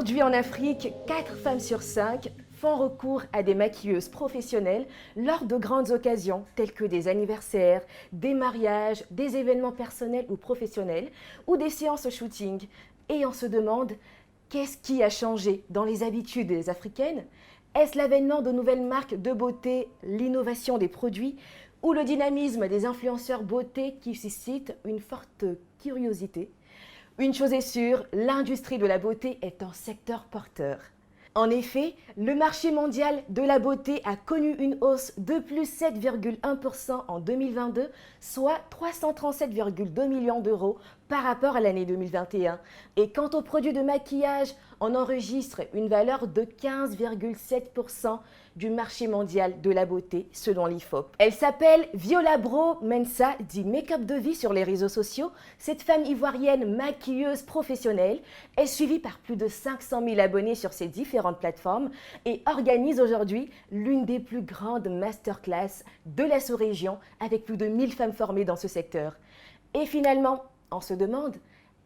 Aujourd'hui en Afrique, 4 femmes sur 5 font recours à des maquilleuses professionnelles lors de grandes occasions telles que des anniversaires, des mariages, des événements personnels ou professionnels ou des séances shooting. Et on se demande, qu'est-ce qui a changé dans les habitudes des Africaines? Est-ce l'avènement de nouvelles marques de beauté, l'innovation des produits ou le dynamisme des influenceurs beauté qui suscite une forte curiosité? Une chose est sûre, l'industrie de la beauté est un secteur porteur. En effet, le marché mondial de la beauté a connu une hausse de plus 7,1% en 2022, soit 337,2 millions d'euros par rapport à l'année 2021. Et quant aux produits de maquillage, on enregistre une valeur de 15,7% du marché mondial de la beauté selon l'IFOP. Elle s'appelle Viola Bro Mensah, dit Make-up de vie sur les réseaux sociaux. Cette femme ivoirienne maquilleuse professionnelle est suivie par plus de 500 000 abonnés sur ses différentes plateformes et organise aujourd'hui l'une des plus grandes masterclass de la sous-région avec plus de 1000 femmes formées dans ce secteur. Et finalement, on se demande,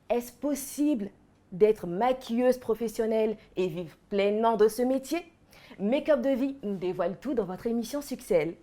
est-ce possible d'être maquilleuse professionnelle et vivre pleinement de ce métier? Make-up de vie nous dévoile tout dans votre émission Succès.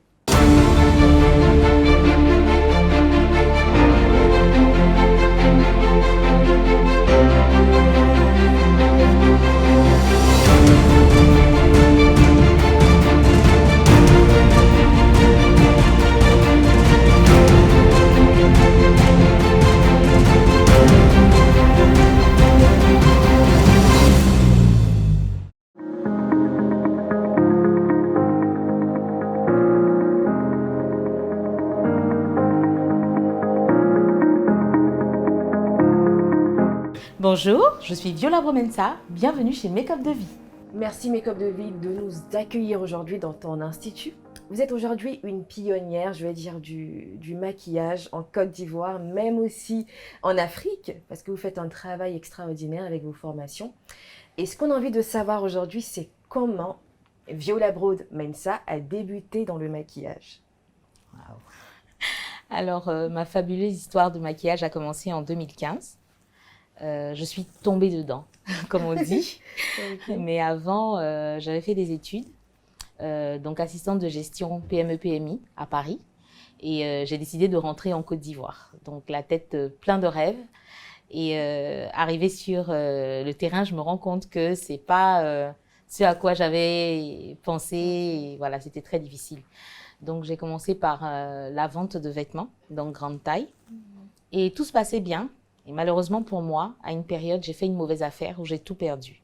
Bonjour, je suis Viola Bro Mensah, bienvenue chez Make-up de vie. Merci Make-up de vie de nous accueillir aujourd'hui dans ton institut. Vous êtes aujourd'hui une pionnière, je vais dire, du maquillage en Côte d'Ivoire, même aussi en Afrique, parce que vous faites un travail extraordinaire avec vos formations. Et ce qu'on a envie de savoir aujourd'hui, c'est comment Viola Bro Mensah a débuté dans le maquillage. Wow. Alors, ma fabuleuse histoire de maquillage a commencé en 2015. Je suis tombée dedans, comme on dit. Okay. Mais avant, j'avais fait des études, donc assistante de gestion PME-PMI à Paris. Et j'ai décidé de rentrer en Côte d'Ivoire. Donc la tête pleine de rêves. Et arrivée sur le terrain, je me rends compte que c'est pas ce à quoi j'avais pensé. Et voilà, c'était très difficile. Donc j'ai commencé par la vente de vêtements, donc grande taille. Et tout se passait bien. Et malheureusement pour moi, à une période, j'ai fait une mauvaise affaire où j'ai tout perdu.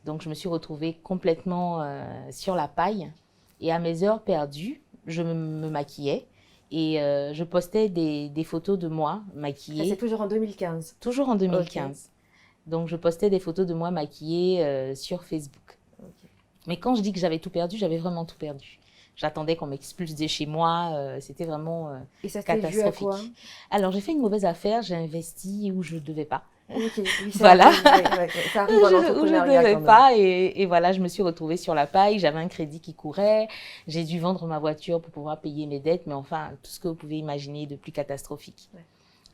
Donc, je me suis retrouvée complètement sur la paille. Et à mes heures perdues, je me maquillais et je postais des photos de moi maquillée. C'est toujours en 2015? Toujours en 2015. Okay. Donc, je postais des photos de moi maquillée sur Facebook. Okay. Mais quand je dis que j'avais tout perdu, j'avais vraiment tout perdu. J'attendais qu'on m'expulse de chez moi. C'était vraiment et ça catastrophique. Dû à quoi? Alors, j'ai fait une mauvaise affaire. J'ai investi où je ne devais pas. Okay. Oui, voilà. Ça arrive en entrepreneuriat. Où je ne devais pas. Et voilà, je me suis retrouvée sur la paille. J'avais un crédit qui courait. J'ai dû vendre ma voiture pour pouvoir payer mes dettes. Mais enfin, tout ce que vous pouvez imaginer de plus catastrophique. Ouais.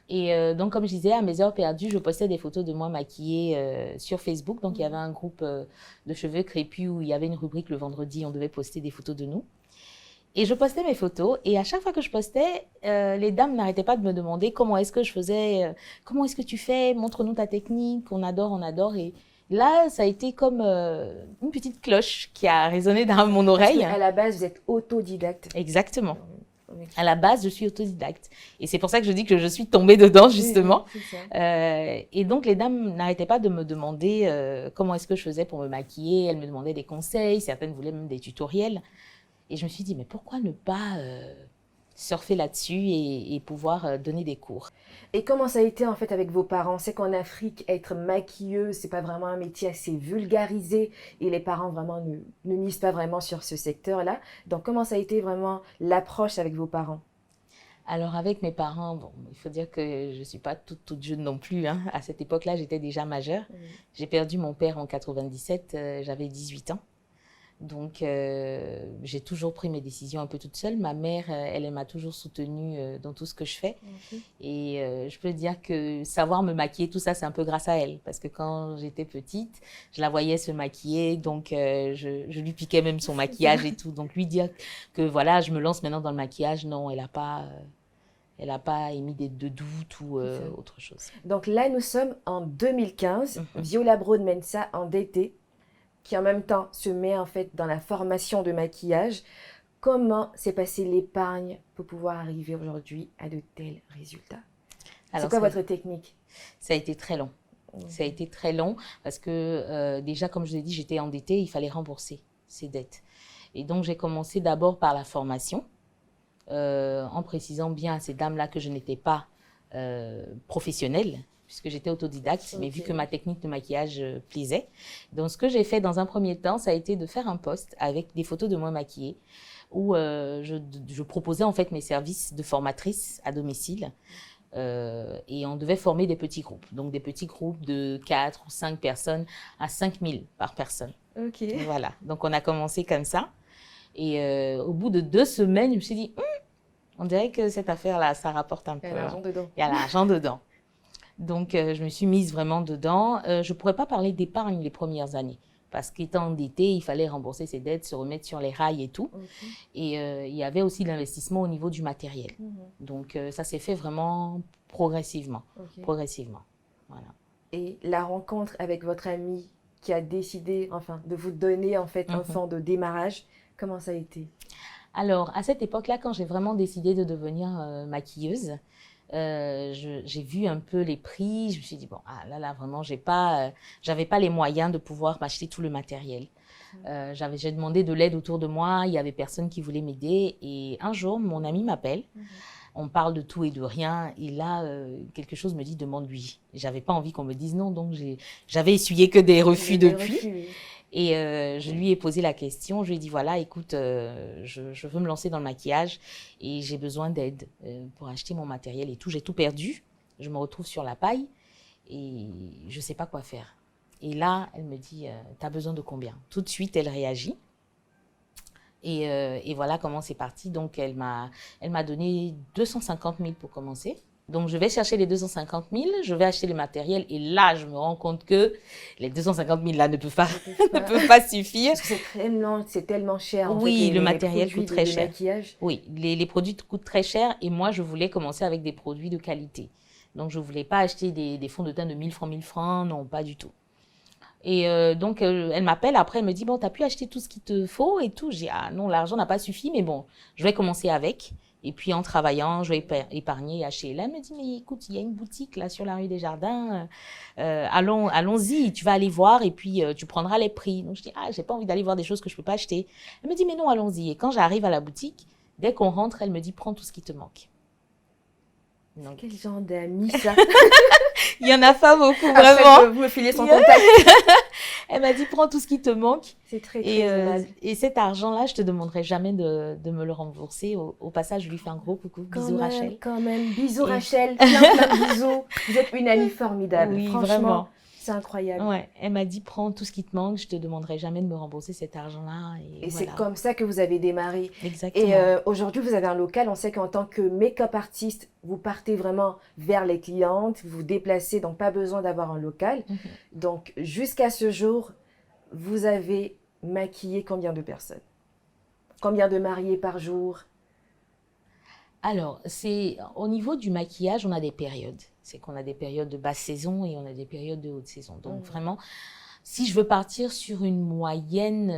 Et donc, comme je disais, à mes heures perdues, je postais des photos de moi maquillée sur Facebook. Donc, il y avait un groupe de cheveux crépus où il y avait une rubrique le vendredi. On devait poster des photos de nous. Et je postais mes photos et à chaque fois que je postais, les dames n'arrêtaient pas de me demander comment est-ce que je faisais, comment est-ce que tu fais, montre-nous ta technique, on adore, on adore. Et là, ça a été comme une petite cloche qui a résonné dans mon oreille. Parce qu'à la base, vous êtes autodidacte. Exactement. À la base, je suis autodidacte. Et c'est pour ça que je dis que je suis tombée dedans, justement. Oui, c'est ça. Et donc, les dames n'arrêtaient pas de me demander comment est-ce que je faisais pour me maquiller. Elles me demandaient des conseils, certaines voulaient même des tutoriels. Et je me suis dit, mais pourquoi ne pas surfer là-dessus et pouvoir donner des cours? Et comment ça a été en fait avec vos parents? C'est qu'en Afrique, être maquilleuse, c'est pas vraiment un métier assez vulgarisé et les parents vraiment ne misent pas vraiment sur ce secteur-là. Donc comment ça a été vraiment l'approche avec vos parents? Alors avec mes parents, bon, il faut dire que je suis pas toute jeune non plus. Hein. À cette époque-là, j'étais déjà majeure. J'ai perdu mon père en 97, j'avais 18 ans. Donc, j'ai toujours pris mes décisions un peu toute seule. Ma mère, elle m'a toujours soutenue dans tout ce que je fais. Et je peux dire que savoir me maquiller, tout ça, c'est un peu grâce à elle. Parce que quand j'étais petite, je la voyais se maquiller. Donc, je lui piquais même son maquillage et tout. Donc, lui dire que voilà, je me lance maintenant dans le maquillage, non, elle a pas émis de doute ou autre chose. Donc là, nous sommes en 2015. Mhm. Viola Braud-Mensa en DT, qui en même temps se met en fait dans la formation de maquillage. Comment s'est passée l'épargne pour pouvoir arriver aujourd'hui à de tels résultats? C'est quoi votre technique? Ça a été très long. Ça a été très long parce que déjà, comme je vous ai dit, j'étais endettée, il fallait rembourser ces dettes. Et donc, j'ai commencé d'abord par la formation, en précisant bien à ces dames-là que je n'étais pas professionnelle, puisque j'étais autodidacte, mais vu que ma technique de maquillage plaisait. Donc, ce que j'ai fait dans un premier temps, ça a été de faire un post avec des photos de moi maquillée, où je proposais en fait mes services de formatrice à domicile. Et on devait former des petits groupes. Donc, des petits groupes de 4 ou 5 personnes à 5 000 par personne. Ok. Voilà. Donc, on a commencé comme ça. Et au bout de 2 semaines, je me suis dit, on dirait que cette affaire-là, ça rapporte un peu. Il y a l'argent dedans. Il y a l'argent dedans. Donc, je me suis mise vraiment dedans. Je ne pourrais pas parler d'épargne les premières années. Parce qu'étant endettée, il fallait rembourser ses dettes, se remettre sur les rails et tout. Et il y avait aussi l'investissement au niveau du matériel. Donc, ça s'est fait vraiment progressivement. Progressivement. Voilà. Et la rencontre avec votre amie qui a décidé, enfin, de vous donner en fait un fonds de démarrage, comment ça a été? Alors, à cette époque-là, quand j'ai vraiment décidé de devenir maquilleuse, j'ai vu un peu les prix. Je me suis dit, bon, là, vraiment, j'avais pas les moyens de pouvoir m'acheter tout le matériel. J'ai demandé de l'aide autour de moi. Il y avait personne qui voulait m'aider. Et un jour, mon ami m'appelle. On parle de tout et de rien. Et là, quelque chose me dit, demande-lui. J'avais pas envie qu'on me dise non. Donc, j'avais essuyé que des refus depuis. Et je lui ai posé la question, je lui ai dit, voilà, écoute, je veux me lancer dans le maquillage et j'ai besoin d'aide pour acheter mon matériel et tout. J'ai tout perdu, je me retrouve sur la paille et je ne sais pas quoi faire. Et là, elle me dit, t'as besoin de combien? Tout de suite, elle réagit. Et voilà comment c'est parti. Donc, elle m'a donné 250 000 pour commencer. Donc, je vais chercher les 250 000, je vais acheter le matériel et là, je me rends compte que les 250 000 là ne peuvent pas, ne peuvent pas suffire. Parce que c'est tellement cher. Oui, le matériel coûte très cher. Maquillage. Oui, les produits coûtent très cher et moi, je voulais commencer avec des produits de qualité. Donc, je ne voulais pas acheter des fonds de teint de 1000 francs, non, pas du tout. Et donc, elle m'appelle, après, elle me dit, bon, tu as pu acheter tout ce qu'il te faut et tout. J'ai dit, ah non, l'argent n'a pas suffi, mais bon, je vais commencer avec. Et puis, en travaillant, je vais épargner, acheter. Là, elle me dit, mais écoute, il y a une boutique là sur la rue des Jardins. Allons-y, tu vas aller voir et puis tu prendras les prix. Donc, je dis, j'ai pas envie d'aller voir des choses que je peux pas acheter. Elle me dit, mais non, allons-y. Et quand j'arrive à la boutique, dès qu'on rentre, elle me dit, prends tout ce qui te manque. Donc... Quel genre d'amis, ça? Il y en a pas beaucoup, après, vraiment. Vous me filez son contact. Elle m'a dit, prends tout ce qui te manque. C'est très aimable. Et cet argent-là, je te demanderai jamais de me le rembourser. Au passage, je lui fais un gros coucou. Bisous, Rachel. Quand même. Bisous, Rachel. Plein de bisous. Vous êtes une amie formidable. Oui, franchement, vraiment. C'est incroyable. Ouais, elle m'a dit, prends tout ce qui te manque. Je te demanderai jamais de me rembourser cet argent-là. Et voilà. C'est comme ça que vous avez démarré. Exactement. Et aujourd'hui, vous avez un local. On sait qu'en tant que make-up artiste, vous partez vraiment vers les clientes. Vous vous déplacez, donc pas besoin d'avoir un local. Donc, jusqu'à ce jour, vous avez maquillé combien de personnes? Combien de mariés par jour? Alors, au niveau du maquillage, on a des périodes. C'est qu'on a des périodes de basse saison et on a des périodes de haute saison. Donc, vraiment, si je veux partir sur une moyenne,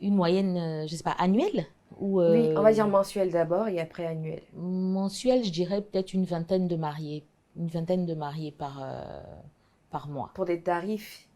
je sais pas, annuelle ou, oui, on va dire mensuelle d'abord et après annuelle. Mensuelle, je dirais peut-être une vingtaine de mariés par mois. Pour des tarifs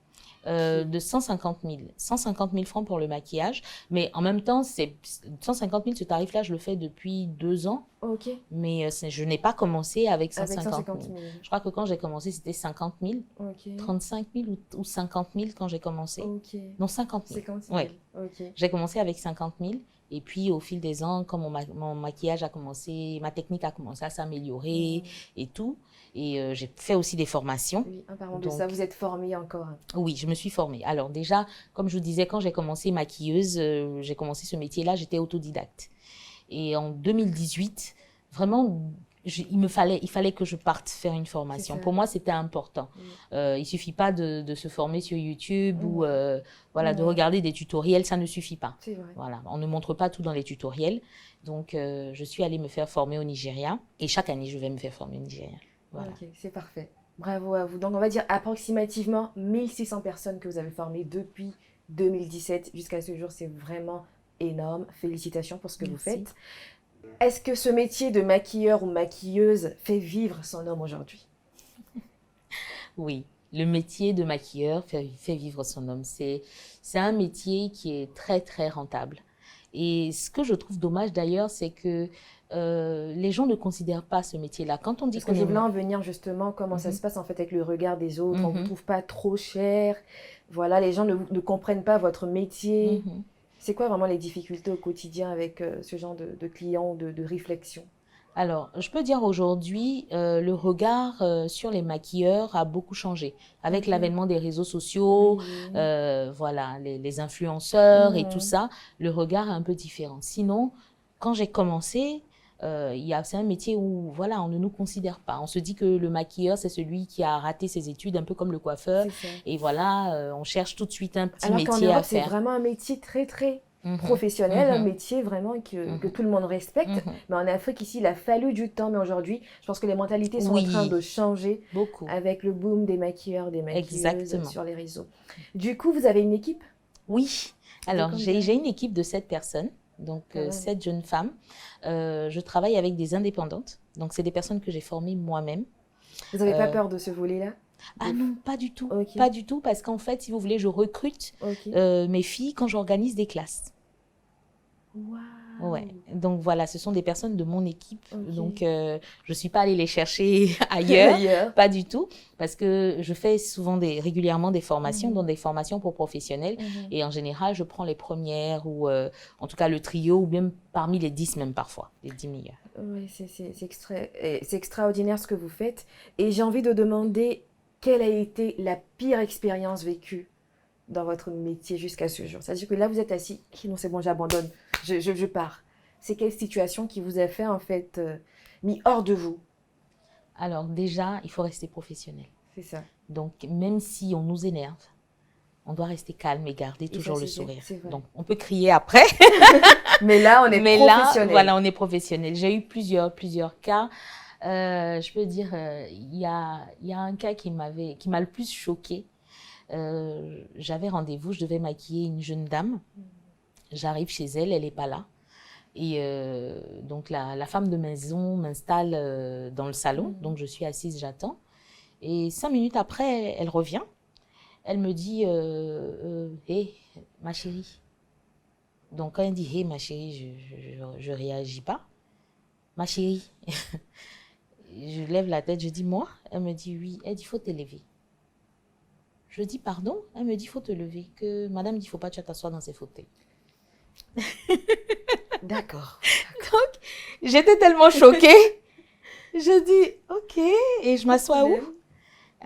de 150 000. 150 000 francs pour le maquillage. Mais en même temps, 150 000, ce tarif-là, je le fais depuis 2 ans. Ok. Mais je n'ai pas commencé avec 150 000. Je crois que quand j'ai commencé, c'était 50 000. Okay. 35 000 ou 50 000 quand j'ai commencé. Okay. Non, 50 000. 50 000. Ouais. Okay. J'ai commencé avec 50 000. Et puis, au fil des ans, quand mon maquillage a commencé, ma technique a commencé à s'améliorer et tout, Et j'ai fait aussi des formations. Oui, en parlant de Donc, ça, vous êtes formée encore. oui, je me suis formée. Alors déjà, comme je vous disais, quand j'ai commencé maquilleuse, j'ai commencé ce métier-là, j'étais autodidacte. Et en 2018, vraiment, il fallait que je parte faire une formation. Pour moi, c'était important. Il suffit pas de se former sur YouTube ou voilà, de regarder des tutoriels, ça ne suffit pas. C'est vrai. Voilà, on ne montre pas tout dans les tutoriels. Donc, je suis allée me faire former au Nigeria et chaque année, je vais me faire former au Nigeria. Voilà. Ok, c'est parfait. Bravo à vous. Donc, on va dire approximativement 1600 personnes que vous avez formées depuis 2017 jusqu'à ce jour. C'est vraiment énorme. Félicitations pour ce que vous Merci. faites. Est-ce que ce métier de maquilleur ou maquilleuse fait vivre son homme aujourd'hui? Oui, le métier de maquilleur fait vivre son homme. C'est un métier qui est très, très rentable. Et ce que je trouve dommage d'ailleurs, c'est que les gens ne considèrent pas ce métier-là. Quand on dit Parce que qu'on je est... voulais en venir justement comment ça se passe en fait avec le regard des autres. On ne vous trouve pas trop cher. Voilà, les gens ne comprennent pas votre métier. C'est quoi vraiment les difficultés au quotidien avec ce genre de clients ou de réflexion? Alors, je peux dire aujourd'hui, le regard sur les maquilleurs a beaucoup changé. Avec l'avènement des réseaux sociaux, voilà, les influenceurs et tout ça, le regard est un peu différent. Sinon, quand j'ai commencé, c'est un métier où, voilà, on ne nous considère pas. On se dit que le maquilleur, c'est celui qui a raté ses études, un peu comme le coiffeur. Et voilà, on cherche tout de suite un petit métier à faire. Alors qu'en Europe, c'est vraiment un métier très, très professionnel, un métier vraiment que tout le monde respecte. Mais en Afrique, ici, il a fallu du temps. Mais aujourd'hui, je pense que les mentalités sont en train de changer avec le boom des maquilleurs, des maquilleuses sur les réseaux. Du coup, vous avez une équipe? Oui. Alors, j'ai une équipe de 7 personnes. Donc, 7 jeunes femmes. Je travaille avec des indépendantes. Donc, c'est des personnes que j'ai formées moi-même. Vous n'avez pas peur de ce volet-là? Ah non, pas du tout. Pas du tout, parce qu'en fait, si vous voulez, je recrute mes filles quand j'organise des classes. Wow. Ouais. Donc voilà, ce sont des personnes de mon équipe. Donc je ne suis pas allée les chercher ailleurs, pas du tout, parce que je fais régulièrement des formations, dont des formations pour professionnels. Et en général, je prends les premières ou en tout cas le trio, ou même parmi les 10 même parfois, les 10 meilleurs. Oui, c'est extraordinaire ce que vous faites. Et j'ai envie de demander quelle a été la pire expérience vécue dans votre métier jusqu'à ce jour. C'est-à-dire que là, vous êtes assis, non, c'est bon, j'abandonne, je pars. C'est quelle situation qui vous a fait, en fait, mis hors de vous? Alors déjà, il faut rester professionnel. C'est ça. Donc, même si on nous énerve, on doit rester calme et garder toujours le sourire. Donc, on peut crier après. Mais là, on est professionnel. Là, voilà, on est professionnel. J'ai eu plusieurs cas. Je peux dire, il y a un cas qui m'a le plus choquée. J'avais rendez-vous, je devais maquiller une jeune dame. J'arrive chez elle, elle n'est pas là. Et donc, la femme de maison m'installe dans le salon. Donc, je suis assise, j'attends. Et 5 minutes après, elle revient. Elle me dit « Hé, ma chérie ». Donc, quand elle dit « Hé, ma chérie », je ne réagis pas. « Ma chérie ». Je lève la tête, je dis « Moi ?» Elle me dit « Oui ». Elle dit « Il faut te lever ». Je dis « Pardon ?» Elle me dit « Il faut te lever ». Que madame dit « Il ne faut pas que tu t'assoies dans ces fauteuils ». D'accord. Donc, j'étais tellement choquée. Je dis « Ok ». Et je m'assois où?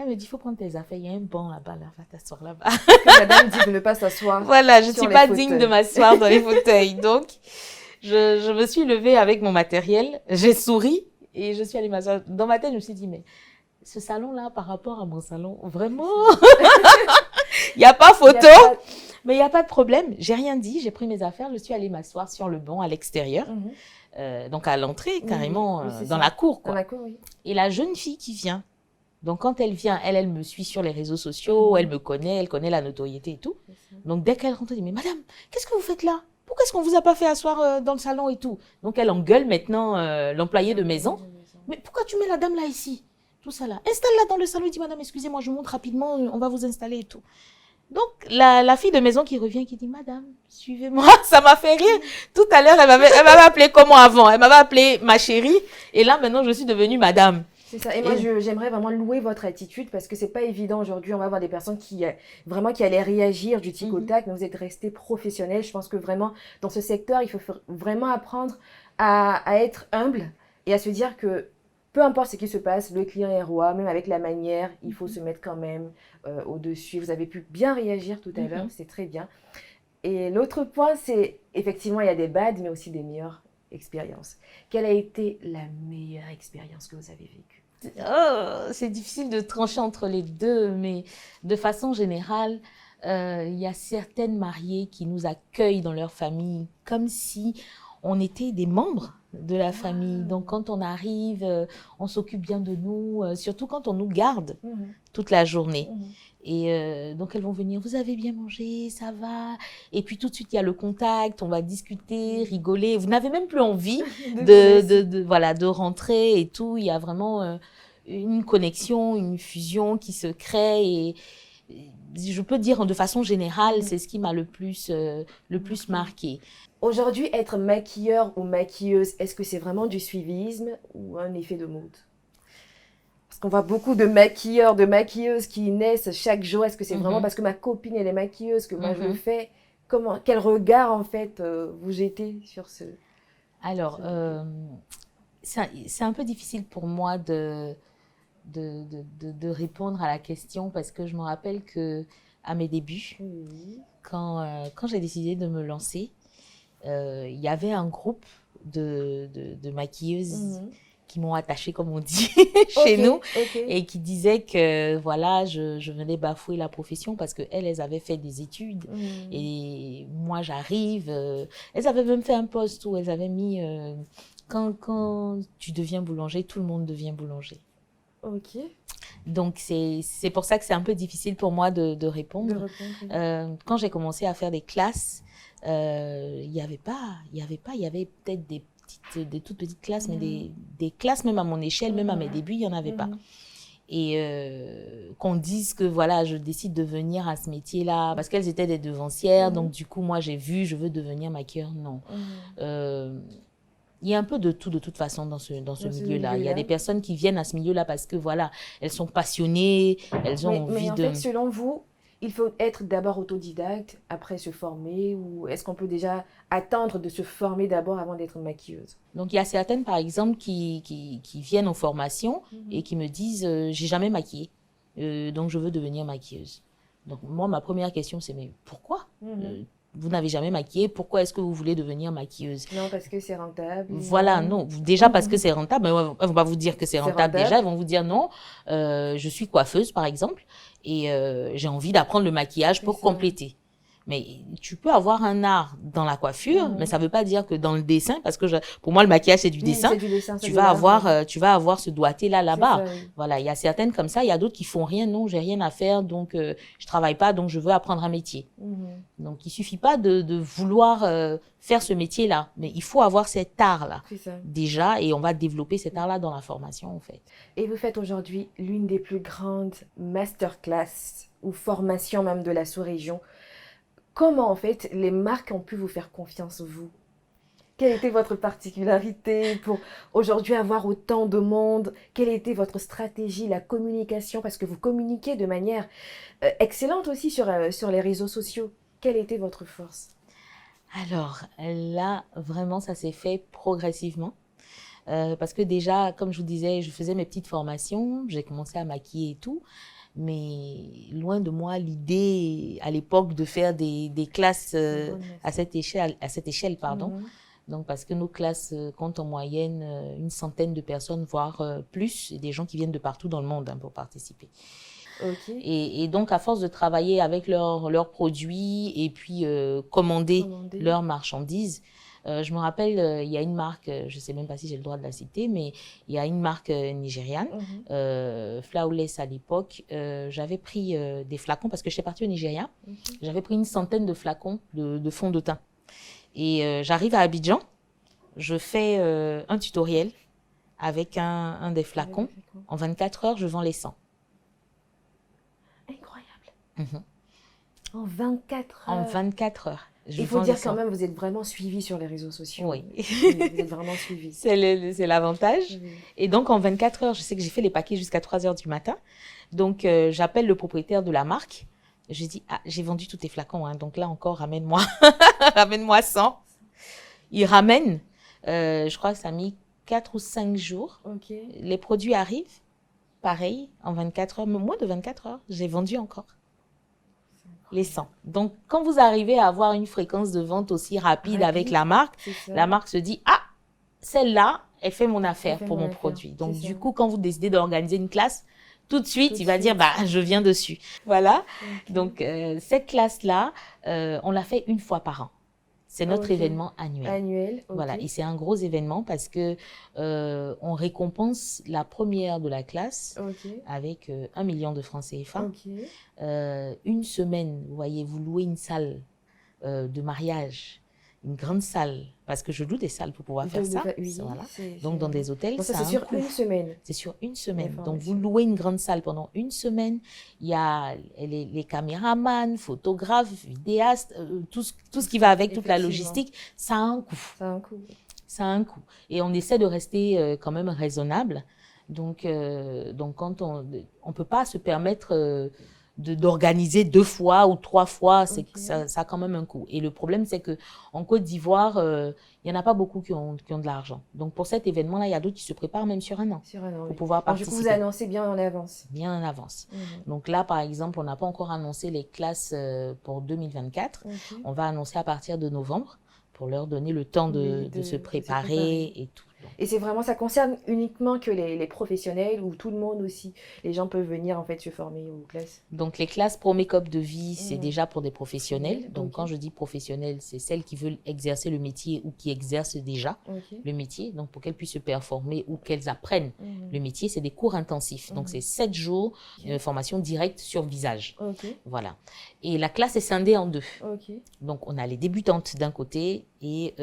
Elle me dit, il faut prendre tes affaires, il y a un banc là-bas, là, va t'asseoir là-bas. Madame dit de ne pas s'asseoir. Voilà, je ne suis pas digne de m'asseoir dans les fauteuils. Donc, je me suis levée avec mon matériel, j'ai souri et je suis allée m'asseoir. Dans ma tête, je me suis dit, mais ce salon-là, par rapport à mon salon, vraiment, il n'y a pas photo, mais il n'y a pas de problème. J'ai rien dit, j'ai pris mes affaires, je suis allée m'asseoir sur le banc à l'extérieur. Donc, à l'entrée, carrément, dans la cour, quoi. Dans la cour, oui. Et la jeune fille qui vient, donc, quand elle vient, elle me suit sur les réseaux sociaux, elle me connaît, elle connaît la notoriété et tout. Donc, dès qu'elle rentre, elle dit, mais madame, qu'est-ce que vous faites là? Pourquoi est-ce qu'on vous a pas fait asseoir dans le salon et tout? Donc, elle engueule maintenant l'employé de maison. Mais pourquoi tu mets la dame là ici? Tout ça là. Installe-la dans le salon. Il dit, madame, excusez-moi, je monte rapidement, on va vous installer et tout. Donc, la fille de maison qui revient, qui dit, madame, suivez-moi. Ça m'a fait rire. Tout à l'heure, elle m'avait appelé comment avant? Elle m'avait appelé ma chérie. Et là, maintenant, je suis devenue madame. C'est ça. Et moi, j'aimerais vraiment louer votre attitude parce que c'est pas évident aujourd'hui. On va avoir des personnes qui allaient réagir du tic au tac, mais vous êtes resté professionnel. Je pense que vraiment, dans ce secteur, il faut vraiment apprendre à être humble et à se dire que peu importe ce qui se passe, le client est roi, même avec la manière, il faut se mettre quand même au-dessus. Vous avez pu bien réagir tout à l'heure, c'est très bien. Et l'autre point, c'est effectivement, il y a des bad, mais aussi des meilleures expériences. Quelle a été la meilleure expérience que vous avez vécue? Oh, c'est difficile de trancher entre les deux, mais de façon générale, il y a certaines mariées qui nous accueillent dans leur famille comme si on était des membres de la famille. Donc, quand on arrive, on s'occupe bien de nous, surtout quand on nous garde toute la journée. Et donc, elles vont venir, vous avez bien mangé, ça va. Et puis, tout de suite, il y a le contact, on va discuter, rigoler. Vous n'avez même plus envie voilà, de rentrer et tout. Il y a vraiment une connexion, une fusion qui se crée. Et je peux dire de façon générale, c'est ce qui m'a le plus marqué. Aujourd'hui, être maquilleur ou maquilleuse, est-ce que c'est vraiment du suivisme ou un effet de mode? Parce qu'on voit beaucoup de maquilleurs, de maquilleuses qui naissent chaque jour. Est-ce que c'est vraiment parce que ma copine, elle est maquilleuse, que moi, je le fais? Quel regard, en fait, vous jetez sur ce... Alors, c'est un peu difficile pour moi de répondre à la question parce que je me rappelle qu'à mes débuts, quand j'ai décidé de me lancer, il y avait un groupe de maquilleuses qui m'ont attachée, comme on dit chez nous, et qui disaient que voilà, je venais bafouer la profession parce qu'elles avaient fait des études et moi j'arrive. Elles avaient même fait un post où elles avaient mis quand tu deviens boulanger, tout le monde devient boulanger. Ok. Donc, c'est pour ça que c'est un peu difficile pour moi de répondre. Quand j'ai commencé à faire des classes, il y avait peut-être des toutes petites classes, mais des classes même à mon échelle, même à mes débuts, il n'y en avait pas. Et qu'on dise que voilà, je décide de venir à ce métier-là, parce qu'elles étaient des devancières, donc du coup, moi, je veux devenir maquilleur, non. Il y a un peu de tout, de toute façon, dans ce milieu-là. Il y a des personnes qui viennent à ce milieu-là parce que, voilà, elles sont passionnées, elles ont envie mais en fait, selon vous, il faut être d'abord autodidacte, après se former, ou est-ce qu'on peut déjà attendre de se former d'abord avant d'être maquilleuse? Donc, il y a certaines, par exemple, qui viennent en formation et qui me disent « j'ai jamais maquillé, donc je veux devenir maquilleuse ». Donc, moi, ma première question, c'est « mais pourquoi vous n'avez jamais maquillé, pourquoi est-ce que vous voulez devenir maquilleuse ?» Non, parce que c'est rentable. Voilà, non. Déjà parce que c'est rentable, mais elles vont pas vous dire que c'est rentable déjà, elles vont vous dire non, je suis coiffeuse par exemple, et j'ai envie d'apprendre le maquillage pour compléter. Mais tu peux avoir un art dans la coiffure, mais ça veut pas dire que dans le dessin, parce que pour moi le maquillage c'est du dessin, tu vas avoir ce doigté là-bas. Voilà, il y a certaines comme ça, il y a d'autres qui font rien, non, j'ai rien à faire, donc je travaille pas, donc je veux apprendre un métier. Donc il suffit pas de vouloir faire ce métier-là, mais il faut avoir cet art-là déjà, et on va développer cet art-là dans la formation en fait. Et vous faites aujourd'hui l'une des plus grandes masterclass ou formations même de la sous-région. Comment, en fait, les marques ont pu vous faire confiance, vous? Quelle était votre particularité pour aujourd'hui avoir autant de monde? Quelle était votre stratégie, la communication? Parce que vous communiquez de manière excellente aussi sur les réseaux sociaux. Quelle était votre force? Alors, là, vraiment, ça s'est fait progressivement. Parce que déjà, comme je vous disais, je faisais mes petites formations, j'ai commencé à maquiller et tout. Mais loin de moi l'idée à l'époque de faire des classes à cette échelle, pardon. Donc parce que nos classes comptent en moyenne une centaine de personnes, voire plus, et des gens qui viennent de partout dans le monde pour participer. Et donc à force de travailler avec leurs produits et puis commander leurs marchandises, je me rappelle, il y a une marque, je ne sais même pas si j'ai le droit de la citer, mais il y a une marque nigériane, Flawless à l'époque. J'avais pris des flacons, parce que j'étais partie au Nigeria. J'avais pris une centaine de flacons de fond de teint. Et j'arrive à Abidjan, je fais un tutoriel avec un des flacons. En 24 heures, je vends les 100. Incroyable. En 24 heures. En 24 heures. Il faut dire quand même, vous êtes vraiment suivi sur les réseaux sociaux. Oui. Vous êtes vraiment suivi. C'est l'avantage. Et donc, en 24 heures, je sais que j'ai fait les paquets jusqu'à 3 heures du matin. Donc, j'appelle le propriétaire de la marque. Je dis, j'ai vendu tous tes flacons, hein, donc là encore, ramène-moi. Ramène-moi 100. Il ramène. Je crois que ça a mis 4 ou 5 jours. Ok. Les produits arrivent, pareil, en 24 heures, moins de 24 heures, j'ai vendu encore les 100. Donc, quand vous arrivez à avoir une fréquence de vente aussi rapide avec la marque se dit, ah, celle-là, elle fait mon affaire pour mon produit. Donc, du coup, quand vous décidez d'organiser une classe, tout de suite, il va dire, bah, je viens dessus. Voilà. Okay. Donc, cette classe-là, on l'a fait une fois par an. C'est notre événement annuel. Voilà. Et c'est un gros événement parce que on récompense la première de la classe avec 1 million de francs CFA. Une semaine, vous voyez, vous louez une salle de mariage, une grande salle, parce que je loue des salles pour pouvoir faire ça. Voilà. Donc, dans des hôtels, ça c'est sur une semaine. C'est sur une semaine. Donc, vous louez une grande salle pendant une semaine. Il y a les caméramans, photographes, vidéastes, tout ce qui va avec, toute la logistique. Ça a un coût. Ça a un coût. Et on essaie de rester quand même raisonnable. Donc quand on peut pas se permettre d'organiser 2 fois ou 3 fois, ça a quand même un coût. Et le problème, c'est que en Côte d'Ivoire, il y en a pas beaucoup qui ont de l'argent. Donc pour cet événement-là, il y a d'autres qui se préparent même sur un an. Pour pouvoir participer. Du coup, vous annoncez bien en avance. Bien en avance. Donc là, par exemple, on n'a pas encore annoncé les classes pour 2024. On va annoncer à partir de novembre pour leur donner le temps de se préparer et tout. Et c'est vraiment, ça concerne uniquement que les professionnels ou tout le monde aussi? Les gens peuvent venir en fait se former aux classes? Donc les classes Pro Make-up de vie, c'est déjà pour des professionnels. Donc quand je dis professionnels, c'est celles qui veulent exercer le métier ou qui exercent déjà le métier. Donc pour qu'elles puissent se performer ou qu'elles apprennent le métier, c'est des cours intensifs. Donc c'est 7 jours de formation directe sur visage. Voilà. Et la classe est scindée en 2. Donc on a les débutantes d'un côté et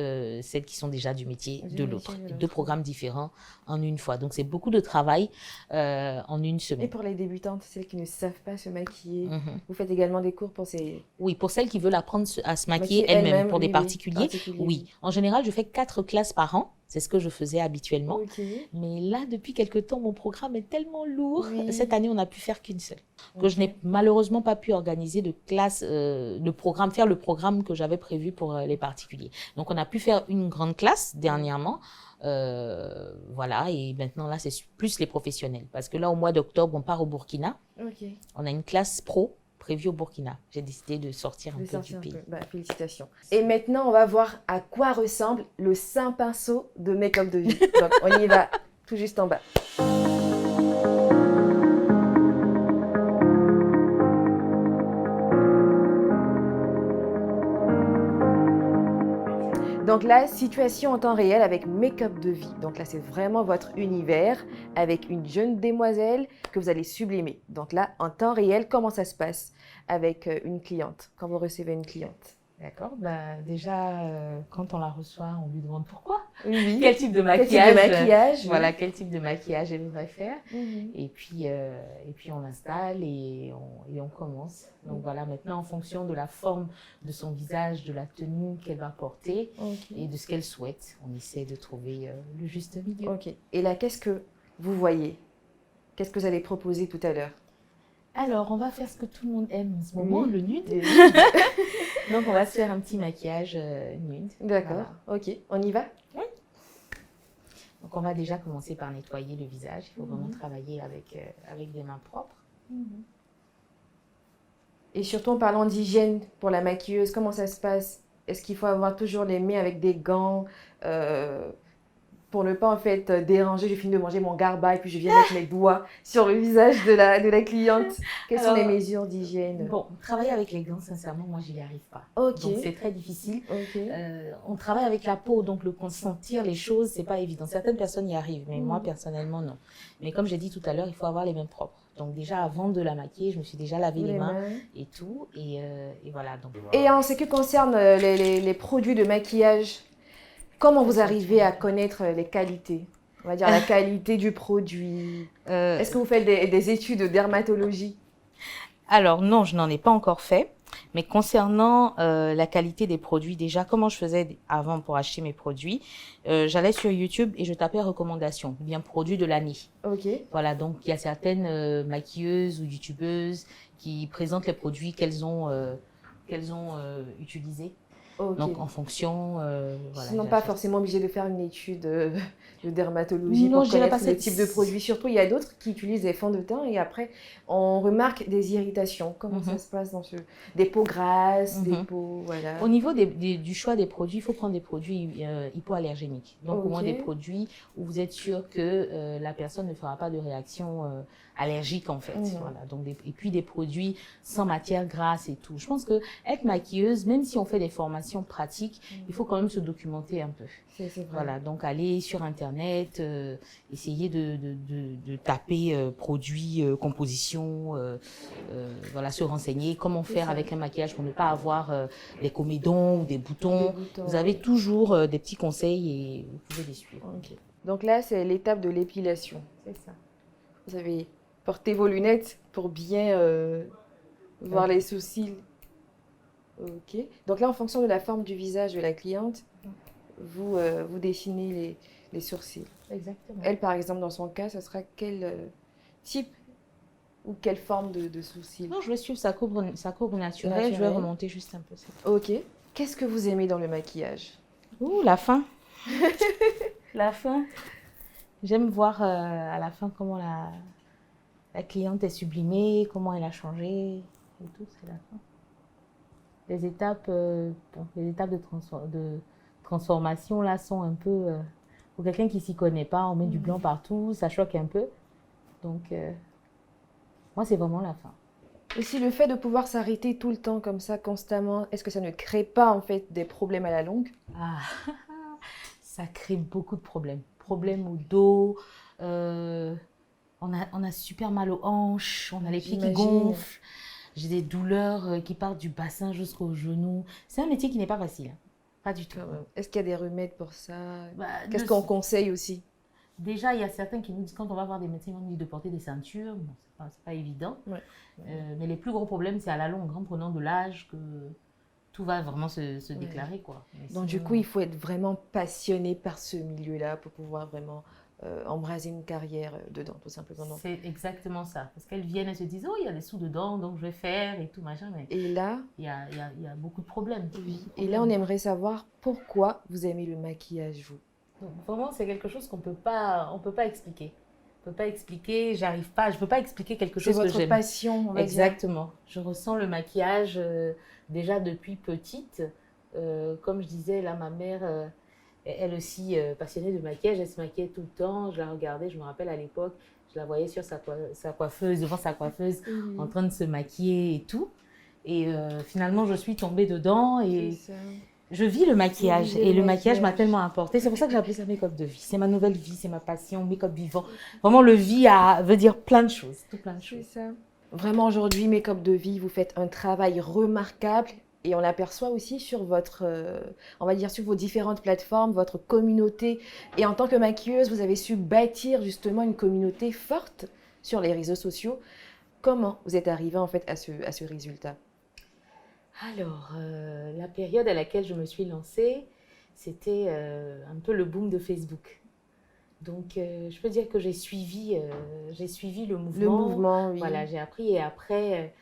celles qui sont déjà du métier de l'autre. 2 programmes différents en une fois. Donc, c'est beaucoup de travail en une semaine. Et pour les débutantes, celles qui ne savent pas se maquiller, vous faites également des cours pour ces... Oui, pour celles qui veulent apprendre à se maquiller elles-mêmes, pour des particuliers. Oui. En général, je fais 4 classes par an. C'est ce que je faisais habituellement. Mais là, depuis quelque temps, mon programme est tellement lourd. Cette année, on n'a pu faire qu'une seule. Que je n'ai malheureusement pas pu organiser de classe, faire le programme que j'avais prévu pour les particuliers. Donc, on a pu faire une grande classe dernièrement. Voilà, et maintenant là, c'est plus les professionnels. Parce que là, au mois d'octobre, on part au Burkina. On a une classe pro prévue au Burkina. J'ai décidé de sortir un peu du pays. Félicitations. Et maintenant, on va voir à quoi ressemble le saint pinceau de Make-up de vie. Donc, on y va tout juste en bas. Donc là, situation en temps réel avec Make-up de vie. Donc là, c'est vraiment votre univers avec une jeune demoiselle que vous allez sublimer. Donc là, en temps réel, comment ça se passe avec une cliente, quand vous recevez une cliente? D'accord. Bah, déjà, quand on la reçoit, on lui demande pourquoi. Quel type de maquillage, voilà, quel type de maquillage elle voudrait faire. Et puis on l'installe et on commence. Donc voilà, maintenant, en fonction de la forme de son visage, de la tenue qu'elle va porter et de ce qu'elle souhaite, on essaie de trouver le juste milieu. Et là, qu'est-ce que vous voyez? Qu'est-ce que vous allez proposer tout à l'heure? Alors, on va faire ce que tout le monde aime en ce moment, le nude. Donc, on va se faire un petit maquillage nude. D'accord, voilà. On y va? Oui. Donc, on va déjà commencer par nettoyer le visage. Il faut vraiment travailler avec des mains propres. Et surtout, en parlant d'hygiène pour la maquilleuse, comment ça se passe? Est-ce qu'il faut avoir toujours les mains avec des gants pour ne pas en fait déranger? Je finis de manger mon garba et puis je viens mettre mes doigts sur le visage de la cliente. Quelles sont les mesures d'hygiène? Bon, travailler avec les gants, sincèrement, moi, je n'y arrive pas. Donc, c'est très difficile. On travaille avec la peau, donc le consentir les choses, c'est pas évident. Certaines personnes y arrivent, mais moi, personnellement, non. Mais comme j'ai dit tout à l'heure, il faut avoir les mains propres. Donc déjà, avant de la maquiller, je me suis déjà lavé les mains et tout. Et voilà. Donc. Et en ce qui concerne les produits de maquillage, comment vous arrivez à connaître les qualités? On va dire la qualité du produit. Est-ce que vous faites des études de dermatologie? Alors non, je n'en ai pas encore fait. Mais concernant la qualité des produits, déjà, comment je faisais avant pour acheter mes produits, j'allais sur YouTube et je tapais recommandations, ou bien produits de l'année. Voilà, donc il y a certaines maquilleuses ou youtubeuses qui présentent les produits qu'elles ont utilisés. Ok. Donc, en fonction, voilà. Sinon, pas j'achète. forcément obligé de faire une étude de dermatologie Non, pour je dirais connaître pas le type de produit. Surtout, il y a d'autres qui utilisent des fonds de teint et après, on remarque des irritations. Comment ça Mhm, se passe dans ce... Des peaux grasses, des mhm. peaux... Voilà. Au niveau du choix des produits, il faut prendre des produits hypoallergéniques. Donc, au moins des Ok. produits où vous êtes sûr que la personne ne fera pas de réaction allergique, en fait. Mhm. Voilà. Donc, et puis des produits sans matière grasse et tout. Je pense que être maquilleuse, même si on fait des formations pratiques, il faut quand même se documenter un peu. C'est vrai. Voilà, donc aller sur Internet, essayer de taper produits, composition, voilà, se renseigner, comment C'est faire ça. avec un maquillage pour ne pas avoir des comédons ou des boutons. Des boutons, Vous avez oui. toujours des petits conseils et vous pouvez les suivre. Ok. Donc là, c'est l'étape de l'épilation. C'est ça. Vous avez porté vos lunettes pour bien voir Ok. les sourcils. Ok. Donc là, en fonction de la forme du visage de la cliente, vous dessinez les sourcils. Exactement. Elle, par exemple, dans son cas, ce sera quel type ou quelle forme de sourcils? Non, je vais suivre sa courbe naturelle, je vais Naturel. remonter juste un peu. Ok. Qu'est-ce que vous aimez dans le maquillage? Ouh, la fin. La fin. J'aime voir à la fin comment la cliente est sublimée, comment elle a changé et tout, c'est la fin. Les étapes de transformation là sont un peu, pour quelqu'un qui s'y connaît pas, on met du blanc partout, ça choque un peu. Donc, moi, c'est vraiment la fin. Aussi, le fait de pouvoir s'arrêter tout le temps comme ça, constamment, est-ce que ça ne crée pas en fait des problèmes à la longue? Ah, ça crée beaucoup de problèmes. Problèmes au dos, on a super mal aux hanches, on a les pieds qui J'imagine. gonflent. J'ai des douleurs qui partent du bassin jusqu'au genou. C'est un métier qui n'est pas facile, hein. Pas du tout. Quand même. Est-ce qu'il y a des remèdes pour ça? Bah, Qu'est-ce qu'on conseille aussi? déjà, il y a certains qui nous disent, quand on va voir des médecins, ils nous disent de porter des ceintures. Bon, c'est pas évident. Ouais. Mais les plus gros problèmes, c'est à la longue, en prenant de l'âge, que tout va vraiment se déclarer, quoi. Mais Donc du sinon, coup, il faut être vraiment passionné par ce milieu-là pour pouvoir vraiment embraser une carrière dedans, tout simplement. Donc. c'est exactement ça. Parce qu'elles viennent, elles se disent, oh, il y a des sous dedans, donc je vais faire et tout, machin. Mais Et là, il y a beaucoup de problèmes. oui. Beaucoup de Et là, on problèmes. aimerait savoir pourquoi vous aimez le maquillage, vous. Donc, vraiment, c'est quelque chose on peut pas expliquer. On peut pas expliquer, j'arrive pas, je peux pas expliquer quelque C'est chose que votre j'aime. passion, on va dire. Exactement. Je ressens le maquillage déjà depuis petite. Comme je disais, là, ma mère, elle aussi passionnée de maquillage, elle se maquillait tout le temps. Je la regardais, je me rappelle à l'époque, je la voyais sur sa coiffeuse, devant sa coiffeuse, en train de se maquiller et tout. Et finalement, je suis tombée dedans C'est et ça. je vis le maquillage. vivez Et le le maquillage m'a maquillage. tellement apporté. C'est pour ça que j'ai appelé ça make-up de vie. C'est ma nouvelle vie, c'est ma passion, make-up vivant. Vraiment, le vie veut dire plein de choses, tout plein de C'est choses. ça. Vraiment, aujourd'hui, Make-up de Vie, vous faites un travail remarquable et on l'aperçoit aussi sur votre, on va dire, sur vos différentes plateformes, votre communauté. Et en tant que maquilleuse, vous avez su bâtir justement une communauté forte sur les réseaux sociaux. Comment vous êtes arrivée en fait à ce résultat? Alors, la période à laquelle je me suis lancée, c'était un peu le boom de Facebook. Donc, je peux dire que j'ai suivi le Le mouvement. mouvement, oui. Voilà, j'ai appris et après,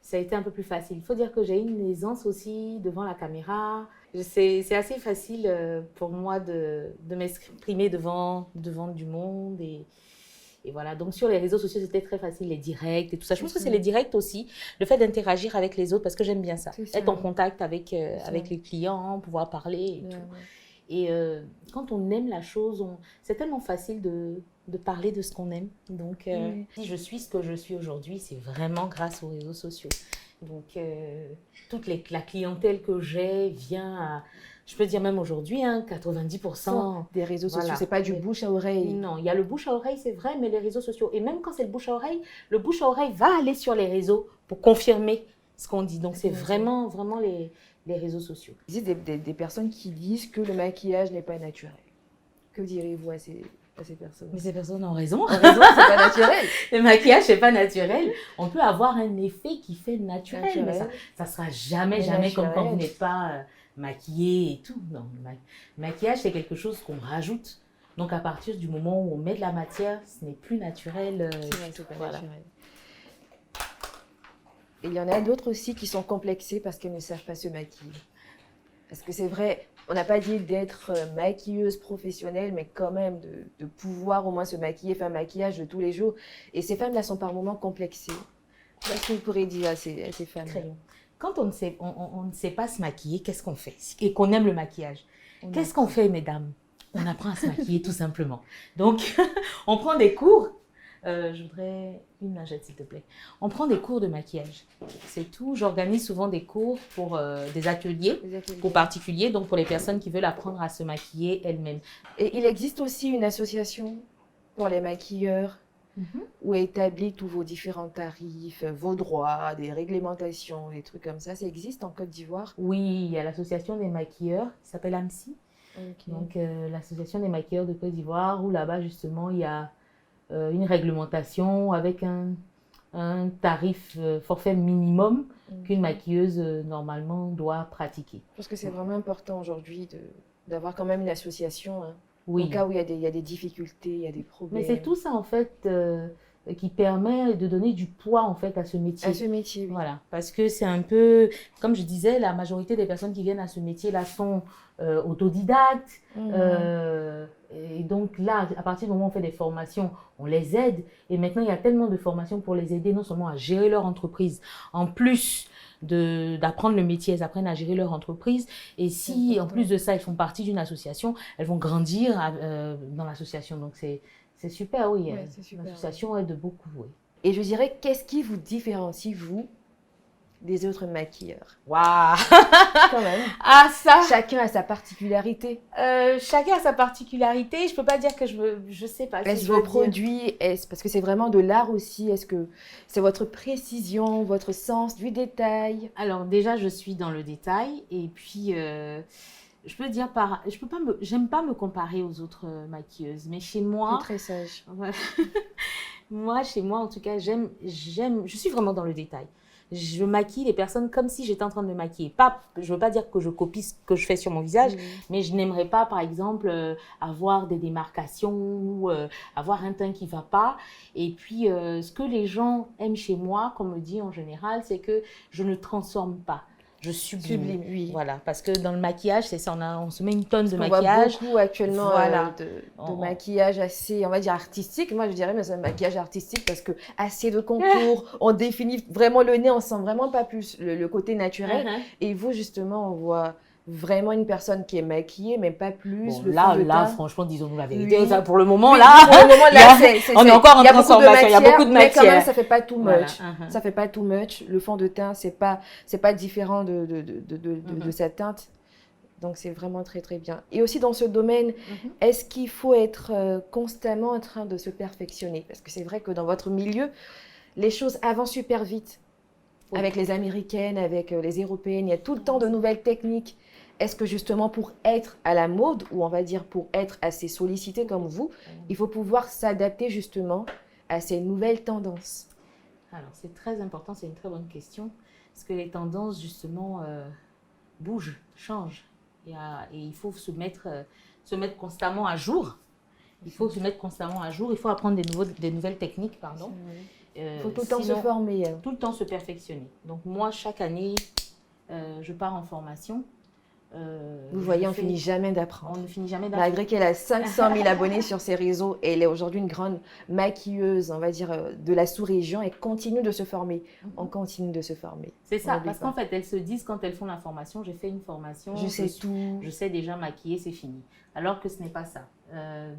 ça a été un peu plus facile. Il faut dire que j'ai une aisance aussi devant la caméra. C'est assez facile pour moi de m'exprimer devant du monde. Et voilà, donc sur les réseaux sociaux, c'était très facile, les directs et tout ça. Je pense que c'est les directs aussi, le fait d'interagir avec les autres, parce que j'aime bien ça. C'est ça. Être en contact avec, ça. avec les clients, pouvoir parler et Ouais, tout. ouais. Et quand on aime la chose, c'est tellement facile de parler de ce qu'on aime. Donc, Oui. si je suis ce que je suis aujourd'hui, c'est vraiment grâce aux réseaux sociaux. Donc, la clientèle que j'ai vient à, je peux dire même aujourd'hui, hein, 90%. Des réseaux sociaux, Voilà. c'est pas du bouche à oreille. Non, il y a le bouche à oreille, c'est vrai, mais les réseaux sociaux. Et même quand c'est le bouche à oreille va aller sur les réseaux pour confirmer ce qu'on dit. Donc, c'est vraiment, vraiment les réseaux sociaux. Il existe des personnes qui disent que le maquillage n'est pas naturel. Que direz-vous à ces personnes? Mais ces personnes ont raison. En raison, c'est pas naturel. Le maquillage, c'est pas naturel. On peut avoir un effet qui fait naturel, mais ça sera jamais, Mais jamais comme quand vous naturel. n'êtes pas maquillé et tout. Non, le maquillage, c'est quelque chose qu'on rajoute. Donc, à partir du moment où on met de la matière, ce n'est plus naturel. C'est vrai, c'est pas voilà. naturel. Et il y en a d'autres aussi qui sont complexées parce qu'elles ne savent pas se maquiller. Parce que c'est vrai, on n'a pas dit d'être maquilleuse professionnelle, mais quand même de pouvoir au moins se maquiller, faire un maquillage de tous les jours. Et ces femmes-là sont par moments complexées. Qu'est-ce que vous pourrez dire à ces femmes? Crayon. Quand on ne sait pas se maquiller, qu'est-ce qu'on fait? Et qu'on aime le maquillage. Qu'est-ce qu'on fait, mesdames? On apprend à se maquiller tout simplement. Donc, on prend des cours. Je voudrais une lingette, s'il te plaît. On prend des cours de maquillage. C'est tout. J'organise souvent des cours pour des ateliers pour particuliers, donc pour les personnes qui veulent apprendre à se maquiller elles-mêmes. Et il existe aussi une association pour les maquilleurs où est établi tous vos différents tarifs, vos droits, des réglementations, des trucs comme ça. Ça existe en Côte d'Ivoire? Oui, il y a l'association des maquilleurs qui s'appelle AMSI. Donc, l'association des maquilleurs de Côte d'Ivoire, où là-bas, justement, il y a une réglementation avec un tarif forfait minimum qu'une maquilleuse, normalement, doit pratiquer. Je pense que c'est vraiment important aujourd'hui d'avoir quand même une association, hein. Oui. Au cas où il y a des difficultés, il y a des problèmes. Mais c'est tout ça, en fait, qui permet de donner du poids, en fait, à ce métier. À ce métier, oui. Voilà, parce que c'est un peu, comme je disais, la majorité des personnes qui viennent à ce métier-là sont autodidactes. Et donc là, à partir du moment où on fait des formations, on les aide. Et maintenant, il y a tellement de formations pour les aider, non seulement à gérer leur entreprise, en plus d'apprendre le métier, elles apprennent à gérer leur entreprise. Et si, en plus de ça, elles font partie d'une association, elles vont grandir dans l'association. Donc, c'est super, oui. Ouais, l'association aide beaucoup, oui. Et je dirais, qu'est-ce qui vous différencie, vous, des autres maquilleurs? Waouh! Quand même. Ah, ça! Chacun a sa particularité. Chacun a sa particularité. Je peux pas dire que je sais pas. Est-ce vos produits, parce que c'est vraiment de l'art aussi, est-ce que c'est votre précision, votre sens du détail? Alors déjà, je suis dans le détail et puis je peux dire j'aime pas me comparer aux autres maquilleuses, mais chez moi, C'est très sage. Voilà. Moi, chez moi, en tout cas, je suis vraiment dans le détail. Je maquille les personnes comme si j'étais en train de me maquiller. Je ne veux pas dire que je copie ce que je fais sur mon visage, mais je n'aimerais pas, par exemple, avoir des démarcations ou avoir un teint qui ne va pas. Et puis, ce que les gens aiment chez moi, comme on me dit en général, c'est que je ne transforme pas. Je sublime. Oui. Voilà, parce que dans le maquillage, c'est ça, on se met une tonne de On maquillage. voit beaucoup actuellement Voilà. de maquillage assez, on va dire, artistique. Moi, je dirais, mais c'est un maquillage artistique parce que assez de contours, on définit vraiment le nez, on sent vraiment pas plus le côté naturel. Et vous, justement, on voit vraiment une personne qui est maquillée, mais pas plus. Bon, le fond de teint. franchement, disons-nous la vérité. Oui. Ça, pour le moment, Oui, là, pour le moment, là, on est encore en transformation. Il y a beaucoup de mais quand matière. même, ça fait pas too much. Voilà. Ça fait pas too much. Le fond de teint, c'est pas différent de sa teinte. Donc, c'est vraiment très, très bien. Et aussi, dans ce domaine, est-ce qu'il faut être constamment en train de se perfectionner? Parce que c'est vrai que dans votre milieu, les choses avancent super vite. Oui. Avec les Américaines, avec les Européennes, il y a tout le temps de nouvelles techniques. Est-ce que justement pour être à la mode, ou on va dire pour être assez sollicité comme vous, il faut pouvoir s'adapter justement à ces nouvelles tendances? Alors, c'est très important, c'est une très bonne question. Parce que les tendances, justement, bougent, changent. Et il faut se mettre constamment à jour. Il faut se mettre constamment à jour. Il faut apprendre des nouvelles techniques, pardon. Il faut tout le temps se former. Tout le temps se perfectionner. Donc, moi, chaque année, je pars en formation. Vous voyez, on ne finit jamais d'apprendre. On ne finit jamais d'apprendre. Malgré qu'elle a 500 000 abonnés sur ses réseaux, elle est aujourd'hui une grande maquilleuse, on va dire, de la sous-région. Elle continue de se former. On continue de se former. C'est ça, parce qu'en fait, elles se disent quand elles font la formation, j'ai fait une formation, je sais tout. Je sais déjà maquiller, c'est fini. Alors que ce n'est pas ça.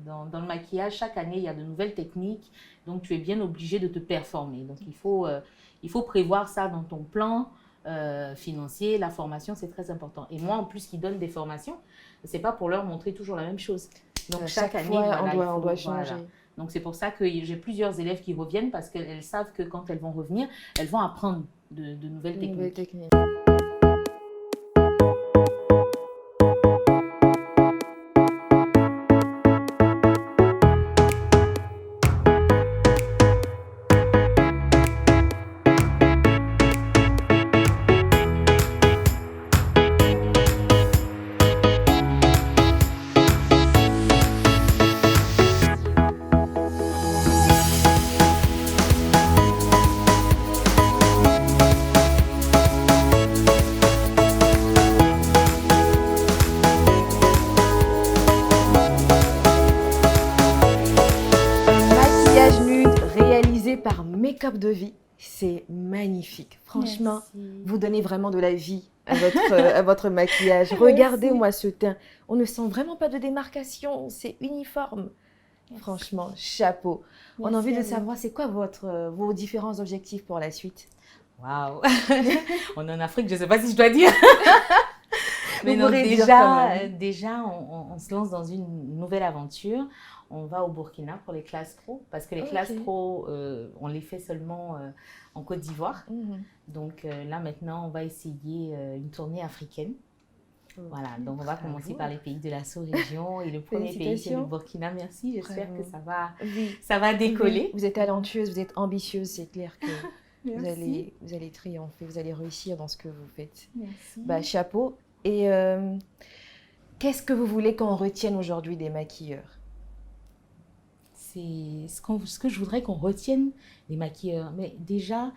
Dans le maquillage, chaque année, il y a de nouvelles techniques. Donc, tu es bien obligé de te performer. Donc, il faut prévoir ça dans ton plan financier. La formation, c'est très important. Et moi, en plus, qui donne des formations, c'est pas pour leur montrer toujours la même chose. Donc, chaque année, fois, on doit changer. Voilà. Donc, c'est pour ça que j'ai plusieurs élèves qui reviennent parce qu'elles savent que quand elles vont revenir, elles vont apprendre de nouvelles techniques. de vie, c'est magnifique. Franchement, Merci. vous donnez vraiment de la vie à votre maquillage. Merci. Regardez-moi ce teint. On ne sent vraiment pas de démarcation, c'est uniforme. Merci. Franchement, chapeau. On a Merci envie à de vous. savoir, c'est quoi vos différents objectifs pour la suite? Waouh. On est en Afrique, je ne sais pas si je dois dire. Mais Vous non, pourrez dire quand déjà, on se lance dans une nouvelle aventure. On va au Burkina pour les classes pro, parce que les Ok. classes pro, on les fait seulement en Côte d'Ivoire. Mhm. Donc là, maintenant, on va essayer une tournée africaine. Voilà, donc on va commencer Bravo. par les pays de la sous-région. Et le premier pays, c'est le Félicitations. Burkina. Merci, j'espère Bravo. que Oui. ça va décoller. Vous êtes talentueuse, vous êtes ambitieuse, c'est clair que Merci. vous allez triompher, vous allez réussir dans ce que vous faites. Merci. Bah, chapeau. Et qu'est-ce que vous voulez qu'on retienne aujourd'hui des maquilleurs? C'est ce que je voudrais qu'on retienne les maquilleurs. Mais déjà,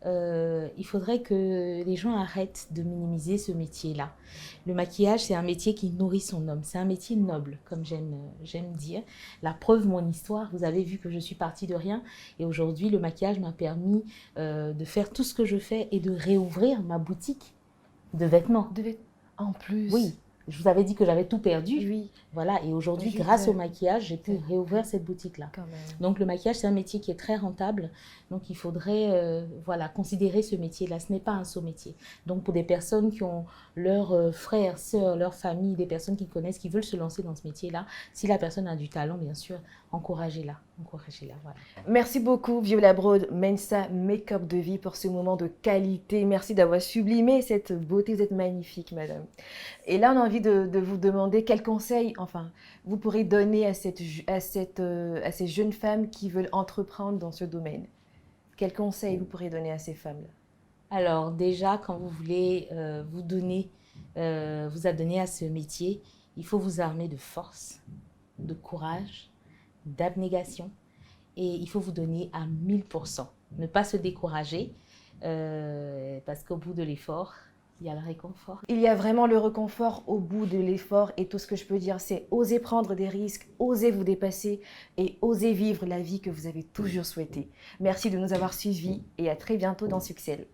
il faudrait que les gens arrêtent de minimiser ce métier-là. Le maquillage, c'est un métier qui nourrit son homme. C'est un métier noble, comme j'aime dire. La preuve, mon histoire, vous avez vu que je suis partie de rien. Et aujourd'hui, le maquillage m'a permis de faire tout ce que je fais et de réouvrir ma boutique de vêtements. En plus. Oui, je vous avais dit que j'avais tout perdu. Oui, Voilà, et aujourd'hui, Oui, grâce c'est- au maquillage, j'ai pu réouvrir cette boutique-là. quand même. Donc le maquillage, c'est un métier qui est très rentable. Donc il faudrait voilà, considérer ce métier-là. Ce n'est pas un saut métier. Donc pour des personnes qui ont leurs frères, sœurs, leur famille, des personnes qui connaissent, qui veulent se lancer dans ce métier-là, si la personne a du talent, bien sûr, encouragez-la. Encouragez-la, voilà. Merci beaucoup, Viola Broad, Mensa Make-up de vie, pour ce moment de qualité. Merci d'avoir sublimé cette beauté. Vous êtes magnifique, madame. Et là, on a envie de vous demander quels conseils, enfin, vous pourrez donner à ces jeunes femmes qui veulent entreprendre dans ce domaine. Quels conseils vous pourrez donner à ces femmes-là? Alors déjà, quand vous voulez vous adonner à ce métier, il faut vous armer de force, de courage, d'abnégation et il faut vous donner à 1000%. Ne pas se décourager parce qu'au bout de l'effort, il y a le réconfort. Il y a vraiment le réconfort au bout de l'effort et tout ce que je peux dire, c'est oser prendre des risques, oser vous dépasser et oser vivre la vie que vous avez toujours souhaitée. Merci de nous avoir suivis et à très bientôt dans Succès.